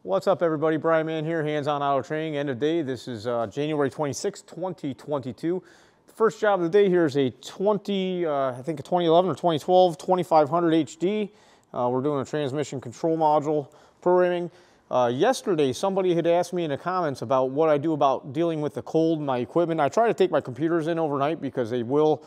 What's up, everybody? Brian Man here, Hands-On Auto Training. End of day. This is January 26, 2022. The first job of the day here is a 2011 or 2012 2500 HD. We're doing a transmission control module programming. Yesterday, somebody had asked me in the comments about what I do about dealing with the cold in my equipment. I try to take my computers in overnight because they will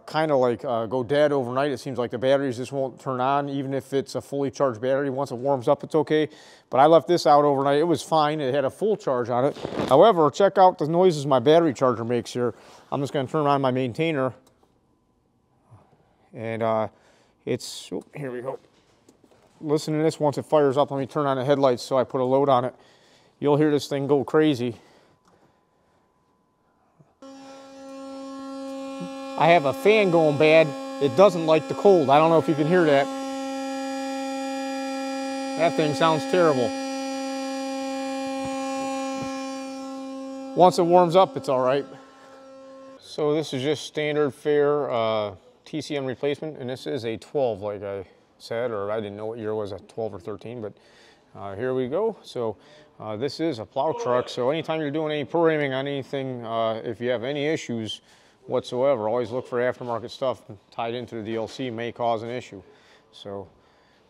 kind of like go dead overnight. It seems like the batteries just won't turn on, even if it's a fully charged battery. Once it warms up, it's okay. But I left this out overnight. It was fine. It had a full charge on it. However, check out the noises my battery charger makes here. I'm just going to turn on my maintainer. And here we go. Listen to this once it fires up. Let me turn on the headlights so I put a load on it. You'll hear this thing go crazy. I have a fan going bad. It doesn't like the cold. I don't know if you can hear that. That thing sounds terrible. Once it warms up, it's all right. So this is just standard fare TCM replacement, and this is a 12 like I said, or I didn't know what year it was, at 12 or 13, but here we go. So this is a plow truck, so anytime you're doing any programming on anything, if you have any issues whatsoever, always look for aftermarket stuff tied into the DLC, may cause an issue. So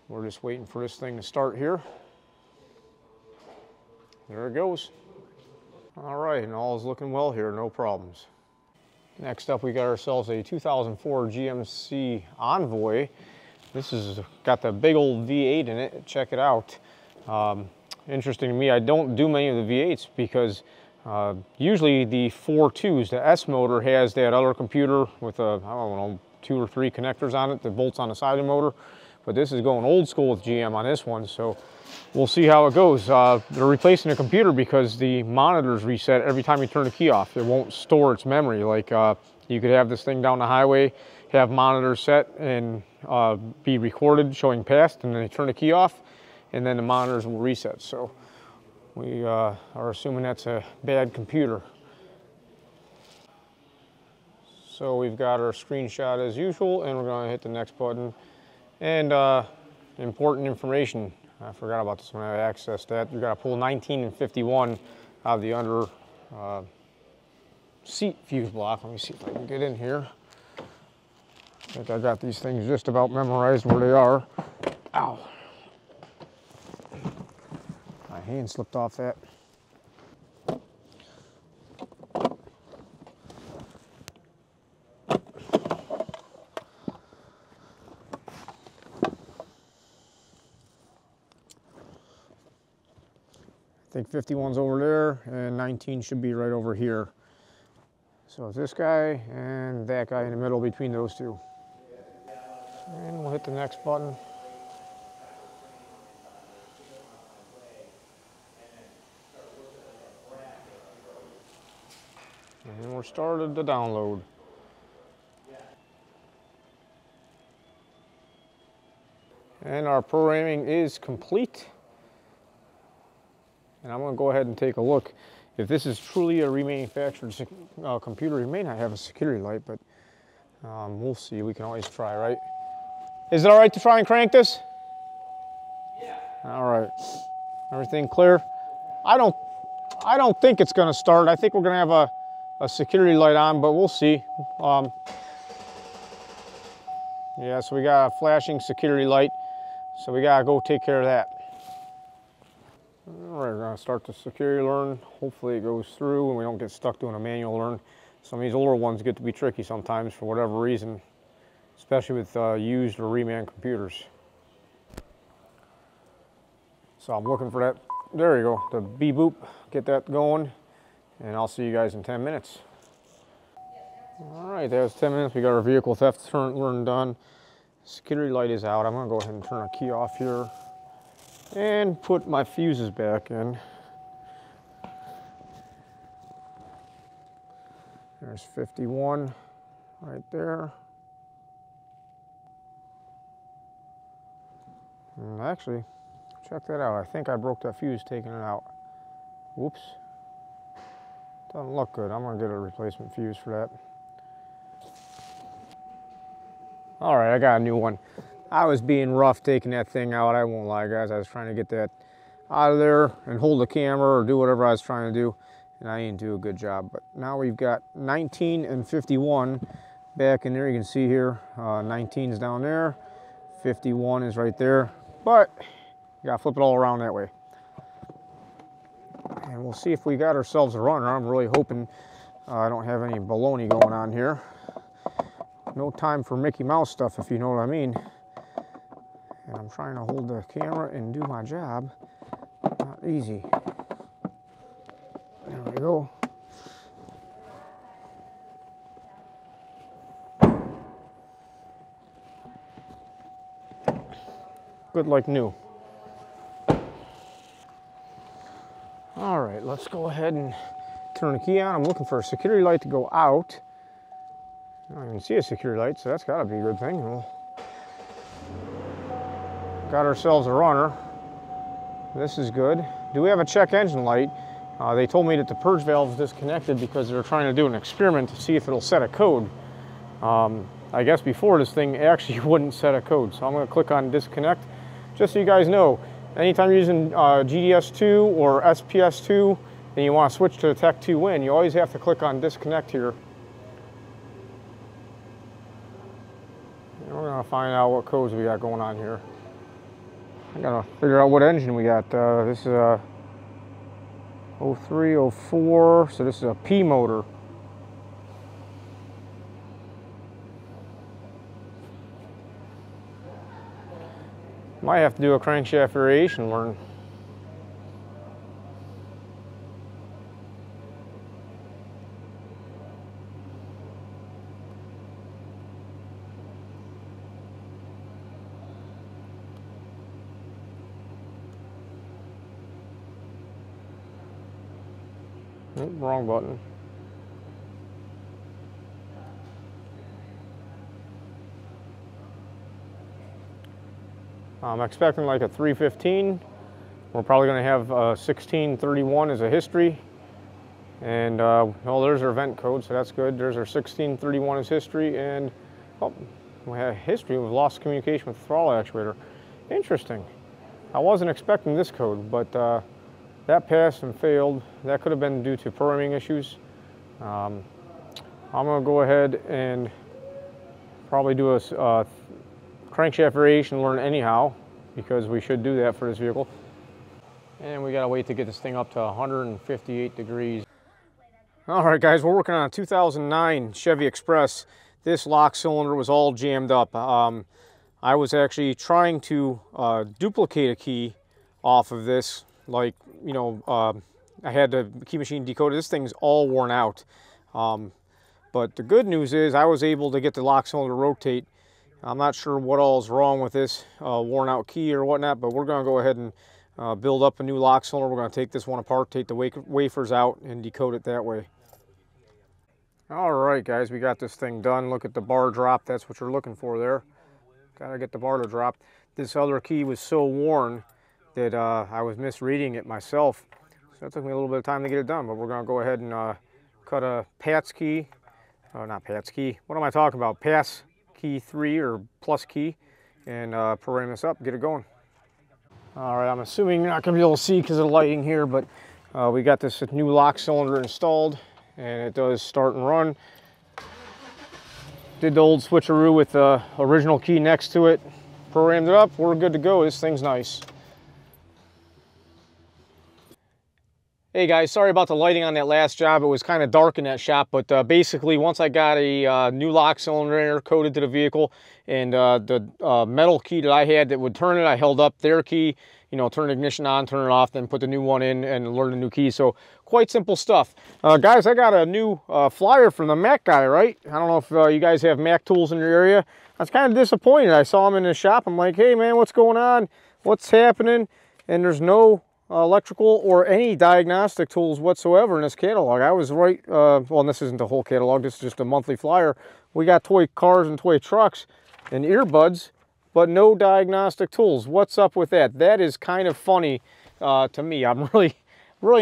we're just waiting for this thing to start here. There it goes. All right, and all is looking well here, no problems. Next up, we got ourselves a 2004 GMC Envoy. This has got the big old V8 in it. Check it out. Interesting to me, I don't do many of the V8s because usually the 4.2s, the S motor, has that other computer with I don't know, 2 or 3 connectors on it that bolts on the side of the motor. But this is going old school with GM on this one, so we'll see how it goes. They're replacing the computer because the monitors reset every time you turn the key off. It won't store its memory. Like you could have this thing down the highway, have monitors set and be recorded showing past, and then they turn the key off and then the monitors will reset. So we are assuming that's a bad computer. So we've got our screenshot as usual, and we're going to hit the next button. And important information, I forgot about this when I accessed that. You got to pull 19 and 51 out of the under seat fuse block. Let me see if I can get in here. I think I got these things just about memorized where they are. Ow. My hand slipped off that. I think 51's over there and 19 should be right over here. So it's this guy and that guy in the middle between those two. And we'll hit the next button. And we're started to download. And our programming is complete. And I'm going to go ahead and take a look. If this is truly a remanufactured computer, it may not have a security light, but we'll see. We can always try, right? Is it all right to try and crank this? Yeah. All right. Everything clear? I don't think it's going to start. I think we're going to have a security light on, but we'll see. Yeah, so we got a flashing security light, so we got to go take care of that. All right, we're going to start the security learn. Hopefully it goes through and we don't get stuck doing a manual learn. Some of these older ones get to be tricky sometimes for whatever reason, especially with used or reman computers. So I'm looking for that. There you go, the beep boop. Get that going, and I'll see you guys in 10 minutes. All right, that was 10 minutes. We got our vehicle theft learn done. Security light is out. I'm going to go ahead and turn the key off here and put my fuses back in. There's 51 right there. And actually, check that out. I think I broke that fuse taking it out. Whoops. Doesn't look good. I'm going to get a replacement fuse for that. All right, I got a new one. I was being rough taking that thing out, I won't lie, guys. I was trying to get that out of there and hold the camera or do whatever I was trying to do, and I didn't do a good job. But now we've got 19 and 51 back in there. You can see here, 19 is down there, 51 is right there, but you gotta flip it all around that way. And we'll see if we got ourselves a runner. I'm really hoping I don't have any baloney going on here. No time for Mickey Mouse stuff, if you know what I mean. And I'm trying to hold the camera and do my job. Not easy. There we go. Good like new. All right, let's go ahead and turn the key on. I'm looking for a security light to go out. I don't even see a security light, so that's gotta be a good thing. We'll got ourselves a runner. This is good. Do we have a check engine light? They told me that the purge valve is disconnected because they're trying to do an experiment to see if it'll set a code. I guess before this thing actually wouldn't set a code. So I'm gonna click on disconnect. Just so you guys know, anytime you're using GDS2 or SPS2 and you want to switch to the Tech 2 Win, you always have to click on disconnect here. And we're gonna find out what codes we got going on here. I gotta figure out what engine we got. This is a 03, 04, so this is a P motor. Might have to do a crankshaft variation learn. Oh, wrong button. I'm expecting like a 315. We're probably going to have 1631 as a history. And, well, there's our vent code, so that's good. There's our 1631 as history. And, oh, we have history. We've lost communication with the throttle actuator. Interesting. I wasn't expecting this code, but that passed and failed. That could have been due to programming issues. I'm going to go ahead and probably do a crankshaft variation learn anyhow, because we should do that for this vehicle. And we gotta wait to get this thing up to 158 degrees. All right, guys, we're working on a 2009 Chevy Express. This lock cylinder was all jammed up. I was actually trying to duplicate a key off of this, like, you know, I had the key machine decoded. This thing's all worn out. But the good news is I was able to get the lock cylinder to rotate. I'm not sure what all is wrong with this worn out key or whatnot, but we're going to go ahead and build up a new lock cylinder. We're going to take this one apart, take the wafers out, and decode it that way. All right, guys, we got this thing done. Look at the bar drop. That's what you're looking for there. Got to get the bar to drop. This other key was so worn that I was misreading it myself. So it took me a little bit of time to get it done, but we're going to go ahead and cut a PATS key. Not PATS key. What am I talking about? Pass key 3 or plus key, and program this up, get it going. All right, I'm assuming you're not going to be able to see because of the lighting here, but we got this new lock cylinder installed, and it does start and run. Did the old switcheroo with the original key next to it, programmed it up, we're good to go. This thing's nice. Hey guys, sorry about the lighting on that last job. It was kind of dark in that shop, but basically once I got a new lock cylinder in there coded to the vehicle, and the metal key that I had that would turn it, I held up their key, you know, turn the ignition on, turn it off, then put the new one in and learn the new key. So quite simple stuff. Guys, I got a new flyer from the Mac guy, right? I don't know if you guys have Mac tools in your area. I was kind of disappointed. I saw him in the shop. I'm like, hey man, what's going on? What's happening? And there's no electrical or any diagnostic tools whatsoever in this catalog. I was right, well, this isn't the whole catalog, this is just a monthly flyer. We got toy cars and toy trucks and earbuds, but no diagnostic tools. What's up with that? That is kind of funny to me. I'm really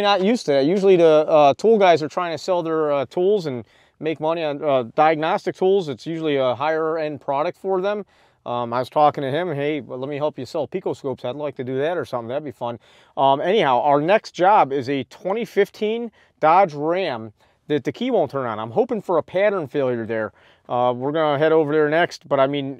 not used to that. Usually the tool guys are trying to sell their tools and make money on diagnostic tools. It's usually a higher end product for them. I was talking to him, hey, well, let me help you sell picoscopes. I'd like to do that or something. That'd be fun. Anyhow, our next job is a 2015 Dodge Ram that the key won't turn on. I'm hoping for a pattern failure there. We're gonna head over there next, but I mean,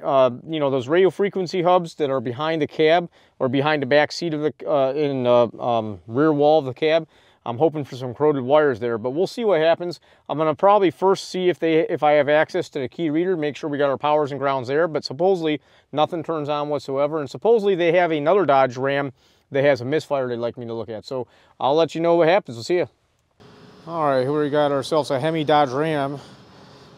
you know, those radio frequency hubs that are behind the cab or behind the back seat of the, in the rear wall of the cab, I'm hoping for some corroded wires there, but we'll see what happens. I'm gonna probably first see if I have access to the key reader, make sure we got our powers and grounds there, but supposedly nothing turns on whatsoever, and supposedly they have another Dodge Ram that has a misfire they'd like me to look at. So I'll let you know what happens. We'll see you. All right, here we got ourselves a Hemi Dodge Ram,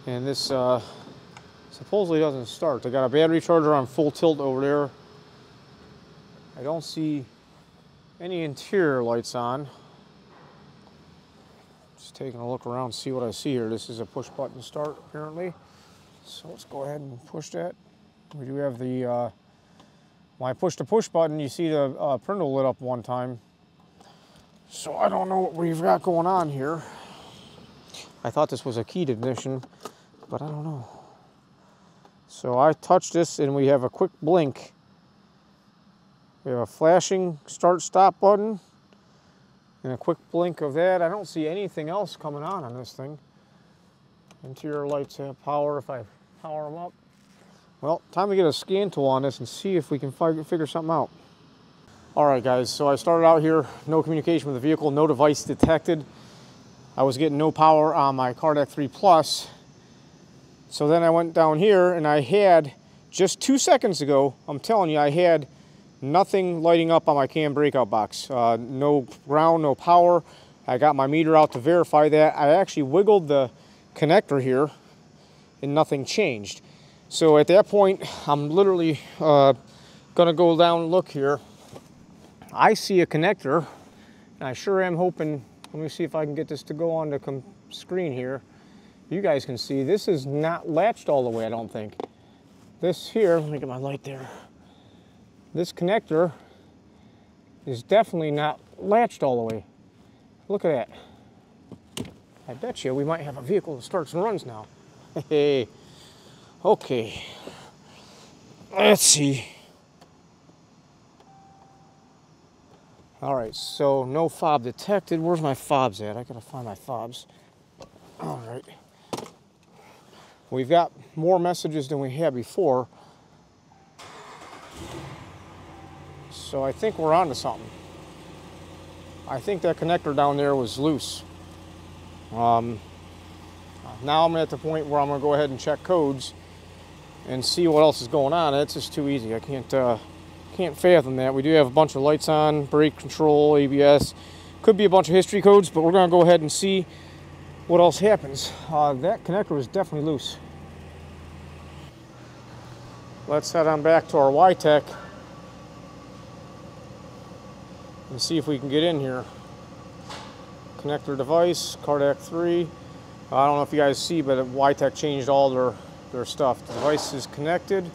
and this supposedly doesn't start. They got a battery charger on full tilt over there. I don't see any interior lights on. Just taking a look around, see what I see here. This is a push button start apparently. So let's go ahead and push that. We do have the, when I push the push button, you see the prindle lit up one time. So I don't know what we've got going on here. I thought this was a keyed ignition, but I don't know. So I touch this and we have a quick blink. We have a flashing start stop button and a quick blink of that. I don't see anything else coming on this thing. Interior lights have power if I power them up. Well, time to get a scan tool on this and see if we can figure something out. All right, guys, so I started out here, no communication with the vehicle, no device detected. I was getting no power on my Cardeck 3 Plus. So then I went down here and I had, just 2 seconds ago, I'm telling you, I had nothing lighting up on my cam breakout box. No ground, no power. I got my meter out to verify that. I actually wiggled the connector here and nothing changed. So at that point, I'm literally gonna go down and look here. I see a connector, and I sure am hoping, let me see if I can get this to go on the screen here. You guys can see this is not latched all the way, I don't think. This here, let me get my light there. This connector is definitely not latched all the way. Look at that. I bet you we might have a vehicle that starts and runs now. Hey, okay. Let's see. All right, so no fob detected. Where's my fobs at? I gotta find my fobs. All right. We've got more messages than we had before. So I think we're onto something. I think that connector down there was loose. Now I'm at the point where I'm gonna go ahead and check codes and see what else is going on. It's just too easy. I can't fathom that. We do have a bunch of lights on, brake control, ABS. Could be a bunch of history codes, but we're gonna go ahead and see what else happens. That connector was definitely loose. Let's head on back to our Y-Tech and see if we can get in here. Connector device, Cardeck 3. I don't know if you guys see, but Y-Tech changed all their stuff. The device is connected.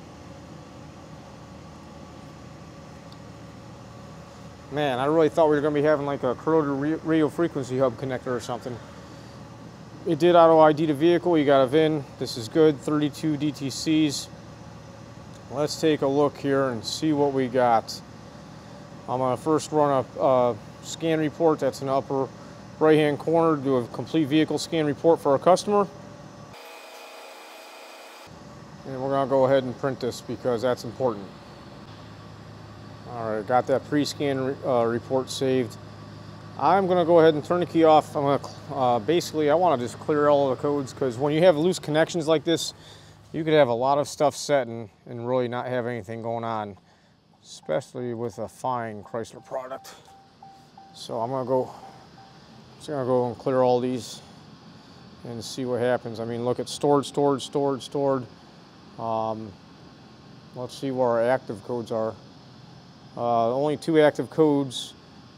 Man, I really thought we were going to be having like a corroded radio frequency hub connector or something. It did auto ID the vehicle. You got a VIN. This is good. 32 DTCs. Let's take a look here and see what we got. I'm going to first run a scan report. That's in the upper right-hand corner. Do a complete vehicle scan report for our customer. And we're going to go ahead and print this because that's important. All right, got that pre-scan report saved. I'm gonna go ahead and turn the key off. I'm gonna, basically, I wanna just clear all of the codes because when you have loose connections like this, you could have a lot of stuff set and really not have anything going on, especially with a fine Chrysler product. So I'm just gonna go and clear all these and see what happens. I mean, look at stored. Let's see where our active codes are. Only 2 active codes,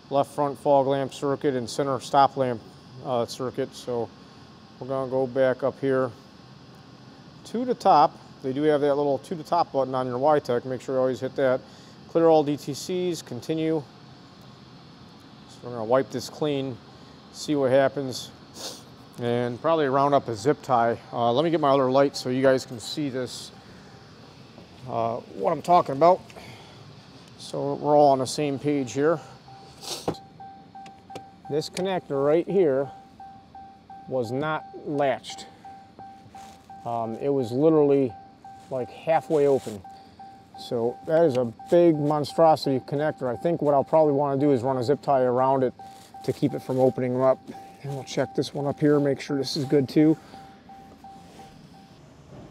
left front fog lamp circuit and center stop lamp circuit. So we're gonna go back up here to the top. They do have that little to the top button on your Y-Tech. Make sure you always hit that. Clear all DTCs, continue. So we're gonna wipe this clean, see what happens, and probably round up a zip tie. Let me get my other light so you guys can see this. what I'm talking about, so we're all on the same page here. This connector right here was not latched. It was literally like halfway open. So that is a big monstrosity connector. I think what I'll probably want to do is run a zip tie around it to keep it from opening up. And we'll check this one up here, make sure this is good too.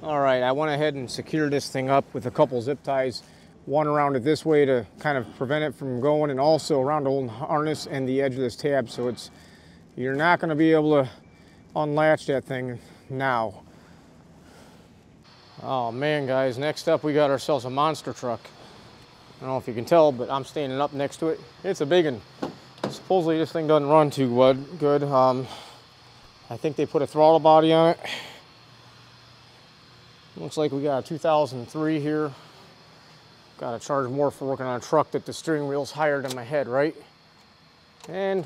All right, I went ahead and secured this thing up with a couple zip ties. One around it this way to kind of prevent it from going, and also around the old harness and the edge of this tab, so you're not going to be able to unlatch that thing now. Oh man, guys, next up we got ourselves a monster truck. I don't know if you can tell, but I'm standing up next to it. It's a big one. Supposedly this thing doesn't run too good. I think they put a throttle body on it. Looks like we got a 2003 here. Got to charge more for working on a truck that the steering wheel's higher than my head, right? And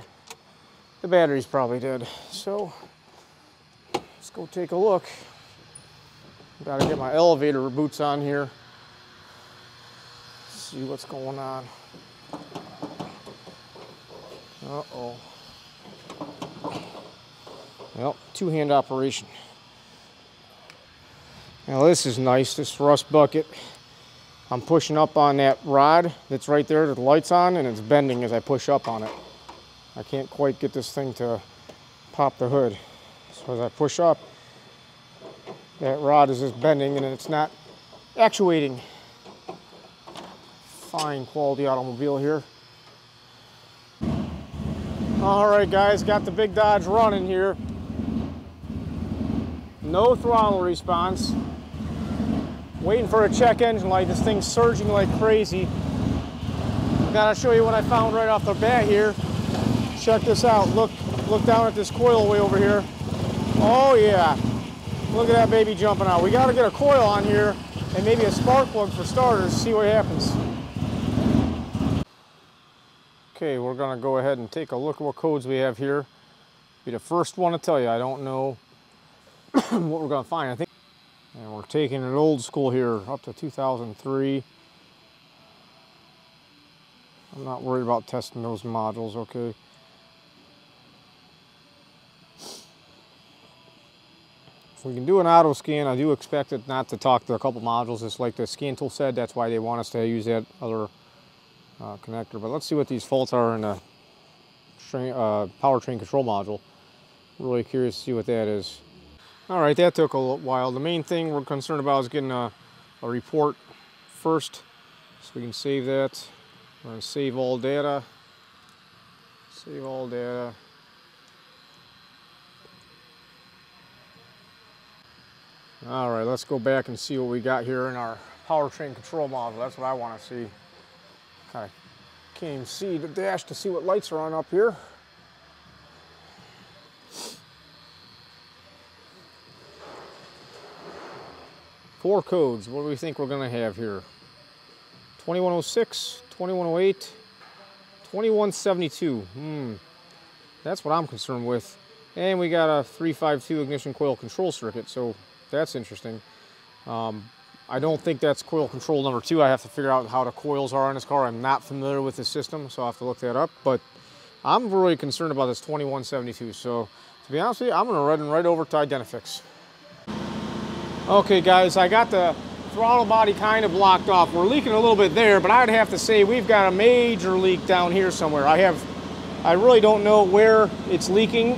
the battery's probably dead. So let's go take a look. Got to get my elevator boots on here. See what's going on. Uh-oh. Well, two-hand operation. Now this is nice, this rust bucket. I'm pushing up on that rod that's right there that the light's on, and it's bending as I push up on it. I can't quite get this thing to pop the hood. So as I push up, that rod is just bending and it's not actuating. Fine quality automobile here. All right, guys, got the big Dodge running here. No throttle response. Waiting for a check engine light. This thing's surging like crazy. Gotta show you what I found right off the bat here. Check this out. Look down at this coil way over here. Oh yeah. Look at that baby jumping out. We gotta get a coil on here and maybe a spark plug for starters, see what happens. Okay, we're gonna go ahead and take a look at what codes we have here. Be the first one to tell you, I don't know what we're gonna find. I think, and we're taking it old school here, up to 2003. I'm not worried about testing those modules, okay? If we can do an auto scan, I do expect it not to talk to a couple modules, just like the scan tool said. That's why they want us to use that other connector. But let's see what these faults are in the powertrain control module. Really curious to see what that is. All right, that took a little while. The main thing we're concerned about is getting a report first, so we can save that. We're going to save all data. Save all data. All right, let's go back and see what we got here in our powertrain control module. That's what I want to see. Kind of can't even see the dash to see what lights are on up here. Four codes. What do we think we're going to have here? 2106, 2108, 2172. That's what I'm concerned with. And we got a 352 ignition coil control circuit, so that's interesting. I don't think that's coil control number 2. I have to figure out how the coils are on this car. I'm not familiar with the system, so I'll have to look that up. But I'm really concerned about this 2172. So to be honest with you, I'm going to run right over to Identifix. Okay, guys, I got the throttle body kind of blocked off. We're leaking a little bit there, but I'd have to say we've got a major leak down here somewhere. I really don't know where it's leaking.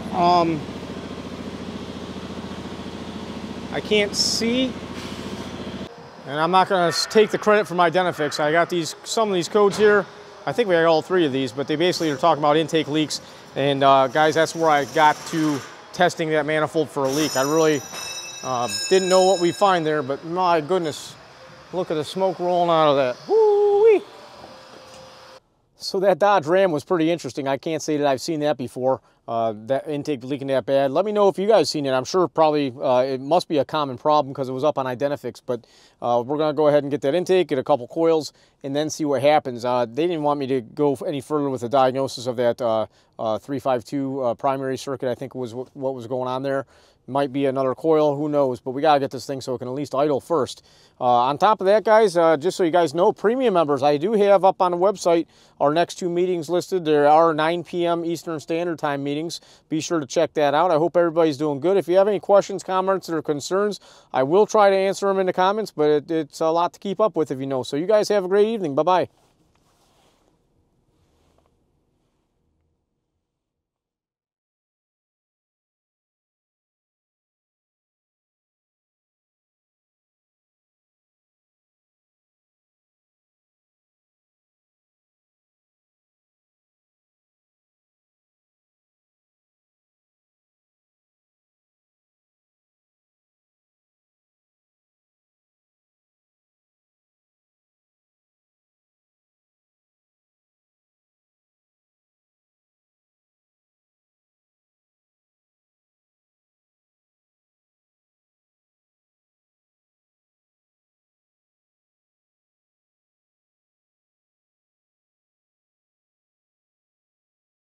I can't see. And I'm not going to take the credit from Identifix. I got some of these codes here. I think we got all 3 of these, but they basically are talking about intake leaks. And guys, that's where I got to testing that manifold for a leak. I really didn't know what we find there, but my goodness, look at the smoke rolling out of that. Woo-wee. So that Dodge Ram was pretty interesting. I can't say that I've seen that before. that intake leaking that bad. Let me know if you guys seen it. I'm sure probably it must be a common problem because it was up on Identifix, but we're gonna go ahead and get that intake, get a couple coils, and then see what happens. They didn't want me to go any further with the diagnosis of that 352 primary circuit. I think was what was going on there. Might be another coil, who knows, but we gotta get this thing so it can at least idle first. On top of that, guys, just so you guys know, premium members, I do have up on the website our next 2 meetings listed. There are 9 p.m. Eastern Standard Time meetings. Be sure to check that out. I hope everybody's doing good. If you have any questions, comments, or concerns, I will try to answer them in the comments, but it's a lot to keep up with, if you know. So you guys have a great evening. Bye-bye.